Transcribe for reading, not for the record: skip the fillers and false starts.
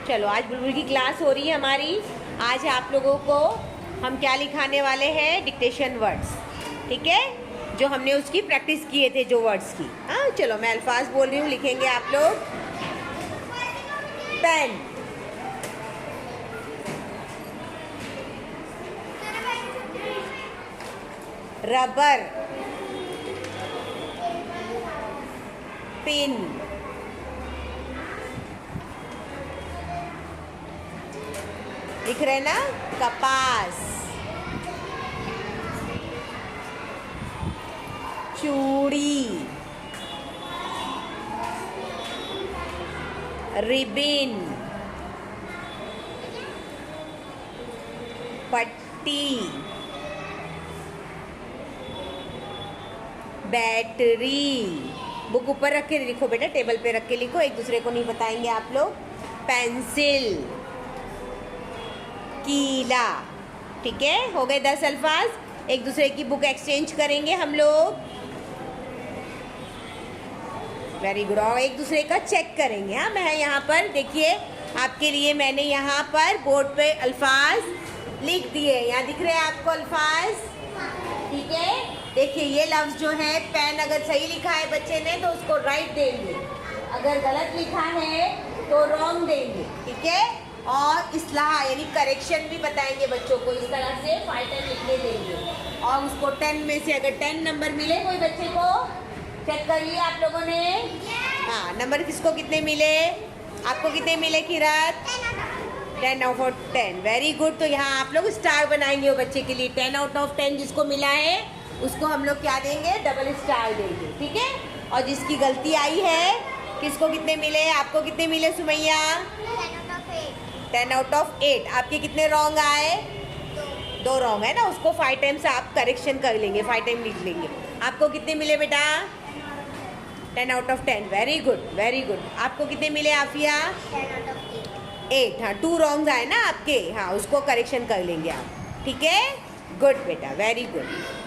चलो आज बुलबुल की क्लास हो रही है हमारी। आज आप लोगों को हम क्या लिखाने वाले हैं, डिक्टेशन वर्ड्स, ठीक है, जो हमने उसकी प्रैक्टिस किए थे जो वर्ड्स की। हाँ चलो मैं अल्फाज बोल रही हूँ, लिखेंगे आप लोग। पेन, रबर, पिन, लिख रहे ना, कपास, चूड़ी, रिबिन, पट्टी, बैटरी। बुक ऊपर रख के लिखो बेटा, टेबल पे रख के लिखो, एक दूसरे को नहीं बताएंगे आप लोग। पेंसिल, कीला, ठीक है, हो गए 10 अल्फाज। एक दूसरे की बुक एक्सचेंज करेंगे हम लोग। Very good. और एक दूसरे का चेक करेंगे। हाँ मैं यहाँ पर देखिए, आपके लिए मैंने यहाँ पर बोर्ड पे अल्फाज लिख दिए। यहाँ दिख रहे हैं आपको अल्फाज, ठीक है। देखिए ये लफ्ज जो है पेन, अगर सही लिखा है बच्चे ने तो उसको राइट देंगे, अगर गलत लिखा है तो रॉन्ग देंगे, ठीक है। और इस्लाह यानी करेक्शन भी बताएंगे बच्चों को, इस तरह से 5 टाइम लिखने देंगे। और उसको 10 में से अगर 10 नंबर मिले कोई बच्चे को, चेक कर लिए आप लोगों ने। हाँ नंबर किसको कितने मिले, आपको कितने मिले किरत? 10 आउट ऑफ 10, वेरी गुड। तो यहाँ आप लोग स्टार बनाएंगे वो बच्चे के लिए। 10 आउट ऑफ 10 जिसको मिला है उसको हम लोग क्या देंगे, डबल स्टार देंगे, ठीक है। और जिसकी गलती आई है, किसको कितने मिले, आपको कितने मिले सुमैया? 10 out of 8। आपके कितने रॉन्ग आए? 2 रॉन्ग है ना, उसको 5 टाइम्स आप करेक्शन कर लेंगे, 5 टाइम लिख लेंगे। आपको कितने मिले बेटा? 10 out of 10, very good very good. आपको कितने मिले आफिया? 8। हाँ 2 रॉन्ग आए ना आपके, हाँ उसको करेक्शन कर लेंगे आप, ठीक है। गुड बेटा, वेरी गुड।